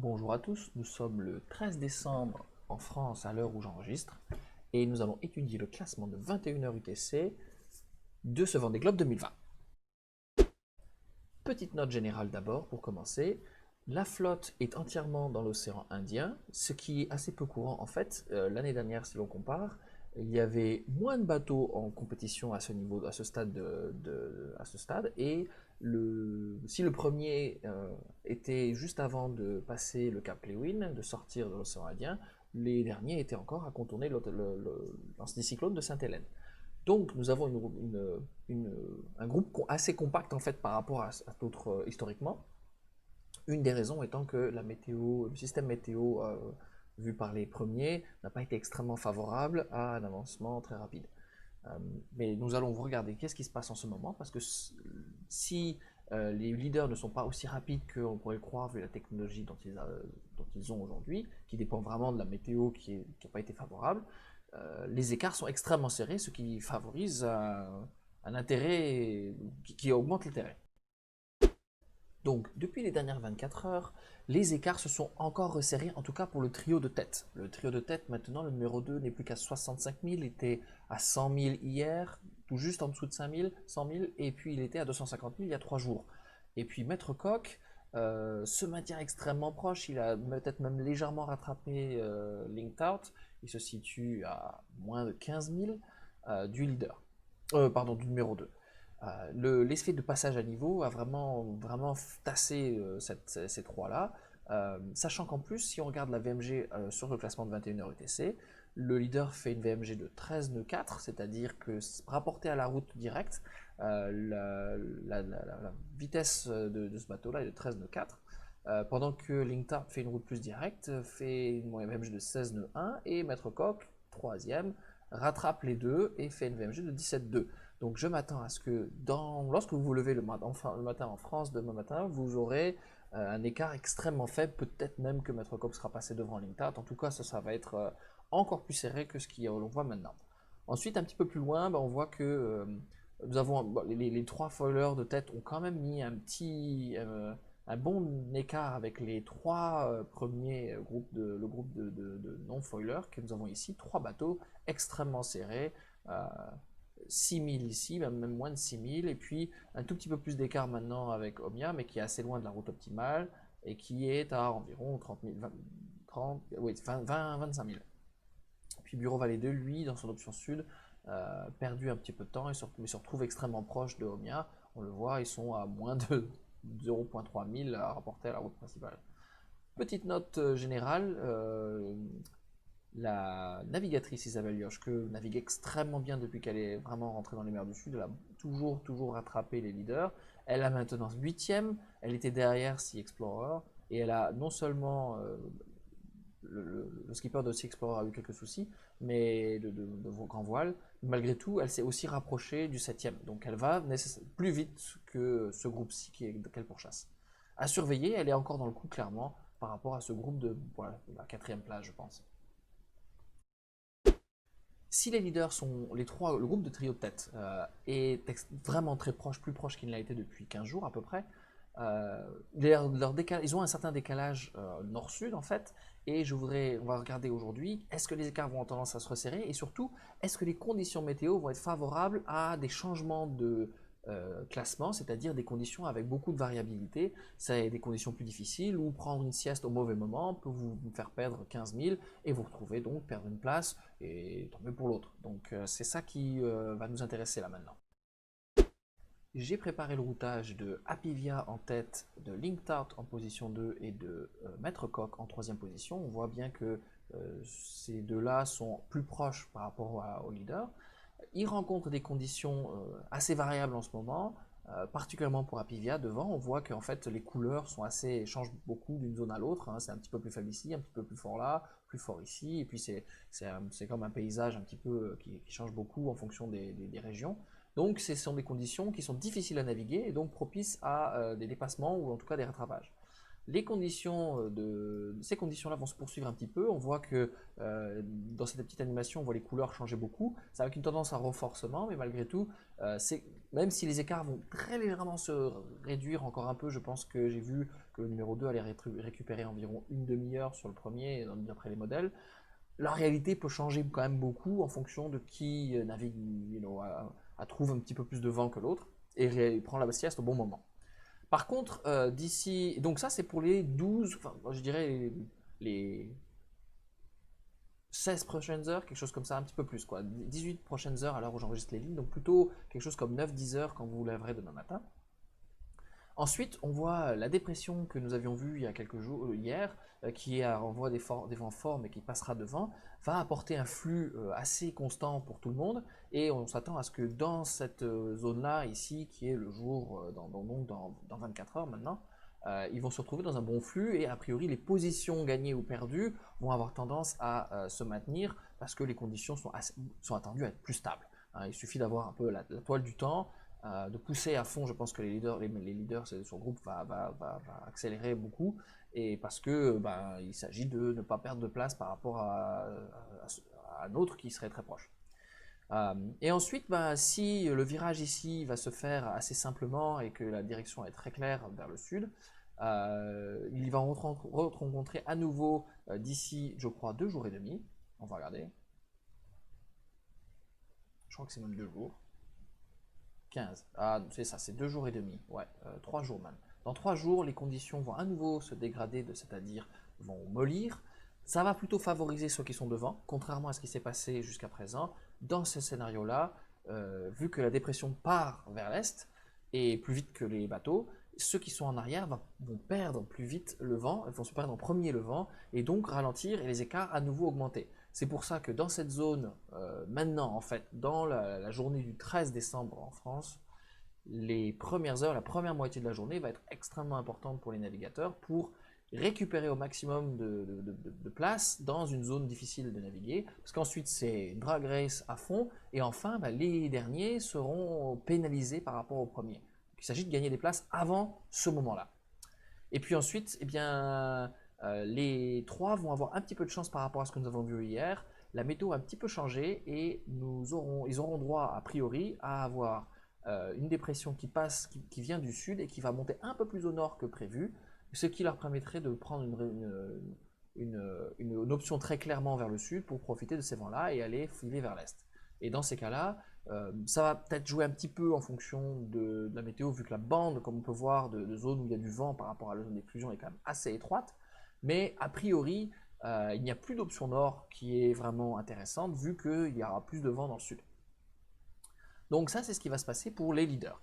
Bonjour à tous, nous sommes le 13 décembre en France à l'heure où j'enregistre et nous allons étudier le classement de 21h UTC de ce Vendée Globe 2020. Petite note générale d'abord pour commencer, la flotte est entièrement dans l'océan Indien, ce qui est assez peu courant en fait. L'année dernière, si l'on compare, il y avait moins de bateaux en compétition à ce niveau, à ce stade, et si le premier était juste avant de passer le Cap Lewin, de sortir de l'océan Indien, les derniers étaient encore à contourner l'anticyclone de Sainte-Hélène. Donc nous avons un groupe assez compact en fait par rapport à d'autres historiquement. Une des raisons étant que la météo, le système météo vu par les premiers n'a pas été extrêmement favorable à un avancement très rapide. Euh, mais nous allons vous regarder qu'est-ce qui se passe en ce moment, parce que si les leaders ne sont pas aussi rapides qu'on pourrait le croire vu la technologie dont ils ont aujourd'hui, qui dépend vraiment de la météo qui n'a pas été favorable, les écarts sont extrêmement serrés, ce qui favorise un intérêt qui augmente l'intérêt. Donc, depuis les dernières 24 heures, les écarts se sont encore resserrés, en tout cas pour le trio de tête. Le trio de tête, maintenant, le numéro 2 n'est plus qu'à 65 000, il était à 100 000 hier, tout juste en dessous de 5 000, 100 000, et puis il était à 250 000 il y a 3 jours. Et puis Maître Coq se maintient extrêmement proche, il a peut-être même légèrement rattrapé Linked Out, il se situe à moins de 15 000 du leader, pardon, du numéro 2. L'effet de passage à niveau a vraiment tassé ces trois-là, sachant qu'en plus, si on regarde la VMG sur le classement de 21h UTC, le leader fait une VMG de 13 nœuds 4, c'est-à-dire que rapporté à la route directe, la vitesse de ce bateau-là est de 13 nœuds 4, pendant que Linked fait une route plus directe, fait une VMG de 16 nœuds 1, et Maître Coq, troisième, rattrape les deux et fait une VMG de 17,2. Donc je m'attends à ce que lorsque vous vous levez le matin en France, demain matin, vous aurez un écart extrêmement faible, peut-être même que Maître Coq sera passé devant Linked. En tout cas, ça va être encore plus serré que ce qu'on voit maintenant. Ensuite, un petit peu plus loin, on voit que nous avons les trois foilers de tête ont quand même mis un bon écart avec les trois premiers groupes le groupe de non-foilers que nous avons ici, trois bateaux extrêmement serrés. 6000 ici, même moins de 6000, et puis un tout petit peu plus d'écart maintenant avec Omnia, mais qui est assez loin de la route optimale, et qui est à environ 30 000, 25 000. Puis Bureau Vallée 2, lui, dans son option sud, perdu un petit peu de temps, mais se retrouve extrêmement proche de Omnia. On le voit, ils sont à moins de 0,3 000 à rapporter à la route principale. Petite note générale, la navigatrice Isabelle Yoshke navigue extrêmement bien depuis qu'elle est vraiment rentrée dans les mers du Sud. Elle a toujours rattrapé les leaders. Elle a maintenant 8e, elle était derrière Sea Explorer, et elle a non seulement le skipper de Sea Explorer a eu quelques soucis, mais de grand voile. Malgré tout, elle s'est aussi rapprochée du 7e. Donc elle va plus vite que ce groupe-ci qu'elle pourchasse. À surveiller, elle est encore dans le coup clairement par rapport à ce groupe de la 4e place, je pense. Si les leaders sont les trois, le groupe de trio de tête est vraiment très proche, plus proche qu'il ne l'a été depuis 15 jours à peu près, ils ont un certain décalage nord-sud en fait, et on va regarder aujourd'hui, est-ce que les écarts vont avoir tendance à se resserrer, et surtout, est-ce que les conditions météo vont être favorables à des changements de classement, c'est-à-dire des conditions avec beaucoup de variabilité, c'est des conditions plus difficiles, ou prendre une sieste au mauvais moment peut vous faire perdre 15 000, et vous retrouvez donc perdre une place, et tant mieux pour l'autre. Donc c'est ça qui va nous intéresser là maintenant. J'ai préparé le routage de Apivia en tête, de Linked Out en position 2 et de Maître Coq en troisième position. On voit bien que ces deux-là sont plus proches par rapport au leader. Ils rencontrent des conditions assez variables en ce moment, particulièrement pour Apivia. Devant, on voit qu'en fait les couleurs changent beaucoup d'une zone à l'autre. Hein. C'est un petit peu plus faible ici, un petit peu plus fort là, plus fort ici. Et puis c'est comme un paysage un petit peu qui change beaucoup en fonction des régions. Donc ce sont des conditions qui sont difficiles à naviguer et donc propices à des dépassements ou en tout cas des rattrapages. Ces conditions-là vont se poursuivre un petit peu. On voit que dans cette petite animation, on voit les couleurs changer beaucoup. C'est avec une tendance à renforcement, mais malgré tout, même si les écarts vont très légèrement se réduire encore un peu, je pense que j'ai vu que le numéro 2 allait récupérer environ une demi-heure sur le premier, d'après les modèles. La réalité peut changer quand même beaucoup en fonction de qui navigue, trouve un petit peu plus de vent que l'autre et prend la sieste au bon moment. Par contre, d'ici. Donc, ça, c'est pour les 12, enfin, je dirais les 16 prochaines heures, quelque chose comme ça, un petit peu plus, quoi. 18 prochaines heures à l'heure où j'enregistre les lignes, donc plutôt quelque chose comme 9-10 heures quand vous vous lèverez demain matin. Ensuite, on voit la dépression que nous avions vue il y a quelques jours, hier, qui envoie des vents forts mais qui passera devant, va apporter un flux assez constant pour tout le monde et on s'attend à ce que dans cette zone-là, ici, qui est le jour dans 24 heures maintenant, ils vont se retrouver dans un bon flux et a priori les positions gagnées ou perdues vont avoir tendance à se maintenir parce que les conditions sont attendues à être plus stables. Hein, il suffit d'avoir un peu la toile du temps, de pousser à fond. Je pense que les leaders sur le groupe va accélérer beaucoup et parce que il s'agit de ne pas perdre de place par rapport à un autre qui serait très proche. Et ensuite, si le virage ici va se faire assez simplement et que la direction est très claire vers le sud, il va rencontrer à nouveau d'ici, je crois, 2 jours et demi. On va regarder. Je crois que c'est même 2 jours. 15. Ah, c'est ça, c'est 2 jours et demi. Ouais, 3 jours même. Dans 3 jours, les conditions vont à nouveau se dégrader, c'est-à-dire vont mollir. Ça va plutôt favoriser ceux qui sont devant, contrairement à ce qui s'est passé jusqu'à présent. Dans ce scénario-là, vu que la dépression part vers l'est et plus vite que les bateaux, ceux qui sont en arrière vont perdre plus vite le vent, vont se perdre en premier le vent et donc ralentir et les écarts à nouveau augmenter. C'est pour ça que dans cette zone, maintenant en fait, dans la journée du 13 décembre en France, les premières heures, la première moitié de la journée va être extrêmement importante pour les navigateurs pour récupérer au maximum de place dans une zone difficile de naviguer, parce qu'ensuite c'est drag race à fond, et enfin les derniers seront pénalisés par rapport aux premiers. Donc, il s'agit de gagner des places avant ce moment-là. Et puis ensuite, les trois vont avoir un petit peu de chance par rapport à ce que nous avons vu hier. La météo a un petit peu changé et ils auront droit, a priori, à avoir une dépression qui vient du sud et qui va monter un peu plus au nord que prévu, ce qui leur permettrait de prendre une option très clairement vers le sud pour profiter de ces vents-là et aller filer vers l'est. Et dans ces cas-là, ça va peut-être jouer un petit peu en fonction de la météo, vu que la bande, comme on peut voir, de zones où il y a du vent par rapport à la zone d'exclusion est quand même assez étroite. Mais a priori, il n'y a plus d'option nord qui est vraiment intéressante, vu qu'il y aura plus de vent dans le sud. Donc ça, c'est ce qui va se passer pour les leaders.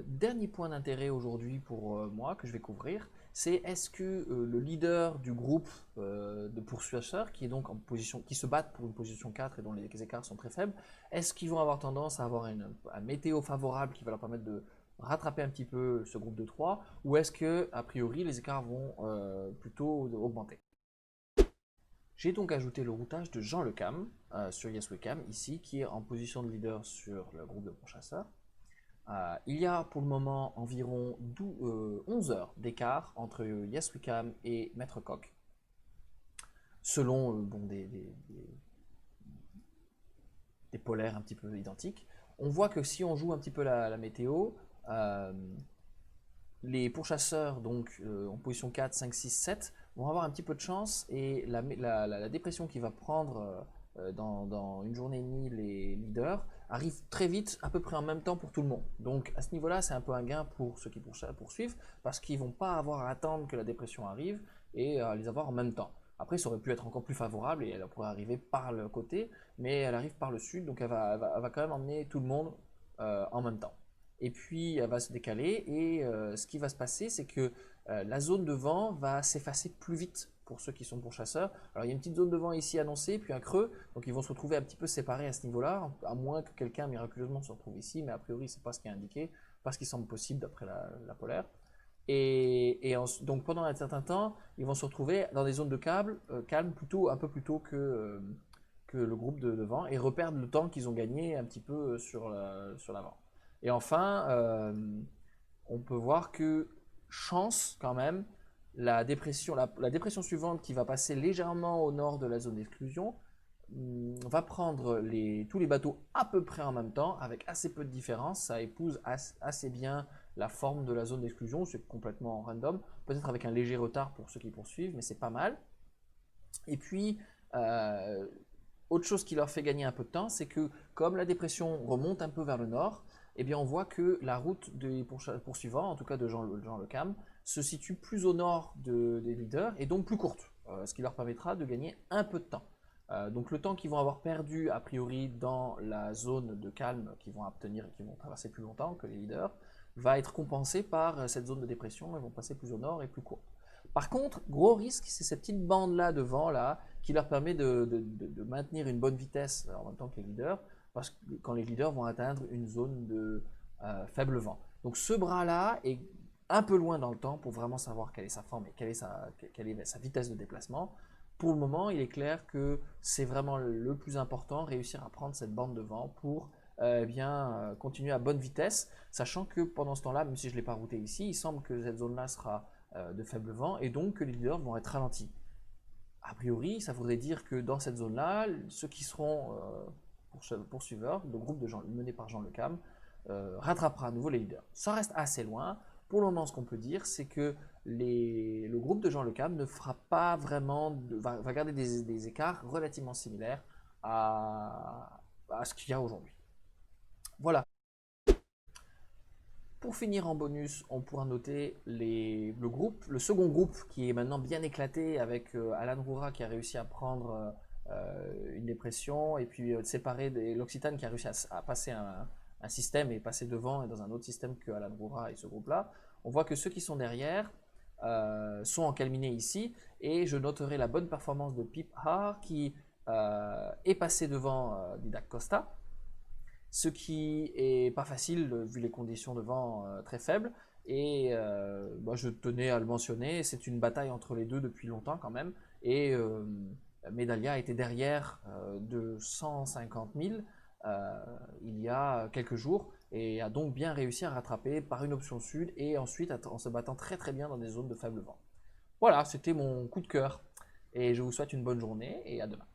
Dernier point d'intérêt aujourd'hui pour moi que je vais couvrir, c'est est-ce que le leader du groupe de poursuiveurs qui est donc en position, qui se battent pour une position 4 et dont les écarts sont très faibles, est-ce qu'ils vont avoir tendance à avoir un météo favorable qui va leur permettre de rattraper un petit peu ce groupe de 3 ou est-ce que a priori les écarts vont plutôt augmenter? J'ai donc ajouté le routage de Jean Lecam sur YesWeCam ici qui est en position de leader sur le groupe de pourchasseurs. Il y a pour le moment environ 11 heures d'écart entre YesWeCam et Maître Coq, selon des polaires un petit peu identiques. On voit que si on joue un petit peu la météo, les pourchasseurs donc en position 4, 5, 6, 7 vont avoir un petit peu de chance et la dépression qui va prendre dans une journée et demie les leaders arrive très vite, à peu près en même temps pour tout le monde. Donc à ce niveau-là, c'est un peu un gain pour ceux qui poursuivent parce qu'ils ne vont pas avoir à attendre que la dépression arrive et les avoir en même temps. Après, ça aurait pu être encore plus favorable et elle pourrait arriver par le côté, mais elle arrive par le sud, donc elle va quand même emmener tout le monde en même temps. Et puis elle va se décaler et ce qui va se passer, c'est que la zone de vent va s'effacer plus vite pour ceux qui sont pourchasseurs. Alors il y a une petite zone de vent ici annoncée, puis un creux, donc ils vont se retrouver un petit peu séparés à ce niveau-là, à moins que quelqu'un miraculeusement se retrouve ici, mais a priori c'est pas ce qui est indiqué, pas ce qui semble possible d'après la polaire. Donc pendant un certain temps, ils vont se retrouver dans des zones de calme plutôt un peu plus tôt que le groupe de vent et reperdre le temps qu'ils ont gagné un petit peu sur l'avant. Et enfin, on peut voir que chance quand même, la dépression suivante qui va passer légèrement au nord de la zone d'exclusion va prendre tous les bateaux à peu près en même temps, avec assez peu de différence. Ça épouse assez bien la forme de la zone d'exclusion, c'est complètement random, peut-être avec un léger retard pour ceux qui poursuivent, mais c'est pas mal. Et puis, euh, autre chose qui leur fait gagner un peu de temps, c'est que comme la dépression remonte un peu vers le nord, eh bien on voit que la route des poursuivants, en tout cas de Jean Le Cam, se situe plus au nord des leaders et donc plus courte, ce qui leur permettra de gagner un peu de temps. Donc le temps qu'ils vont avoir perdu a priori dans la zone de calme qu'ils vont obtenir et qui vont traverser plus longtemps que les leaders, va être compensé par cette zone de dépression, ils vont passer plus au nord et plus court. Par contre, gros risque, c'est cette petite bande-là devant, là, qui leur permet de maintenir une bonne vitesse en même temps que les leaders, parce que quand les leaders vont atteindre une zone de faible vent. Donc ce bras-là est un peu loin dans le temps pour vraiment savoir quelle est sa forme et quelle est sa vitesse de déplacement. Pour le moment, il est clair que c'est vraiment le plus important, réussir à prendre cette bande de vent pour continuer à bonne vitesse, sachant que pendant ce temps-là, même si je ne l'ai pas routé ici, il semble que cette zone-là sera de faible vent et donc que les leaders vont être ralentis. A priori, ça voudrait dire que dans cette zone-là, ceux qui seront poursuiveurs, le groupe mené par Jean Le Cam, rattrapera à nouveau les leaders. Ça reste assez loin. Pour le moment, ce qu'on peut dire, c'est que le groupe de Jean Le Cam ne fera pas vraiment, va garder des écarts relativement similaires à ce qu'il y a aujourd'hui. Voilà. Pour finir en bonus, on pourra noter le second groupe qui est maintenant bien éclaté avec Alan Roura qui a réussi à prendre une dépression et puis séparer l'Occitane qui a réussi à passer un système et passer devant et dans un autre système que Alan Roura et ce groupe-là. On voit que ceux qui sont derrière sont encalminés ici et je noterai la bonne performance de Pip Haar qui est passé devant Didac Costa, ce qui est pas facile vu les conditions de vent très faibles. Et je tenais à le mentionner, c'est une bataille entre les deux depuis longtemps quand même. Et Medalia était derrière de 150 000 il y a quelques jours et a donc bien réussi à rattraper par une option sud et ensuite en se battant très très bien dans des zones de faible vent. Voilà, c'était mon coup de cœur et je vous souhaite une bonne journée et à demain.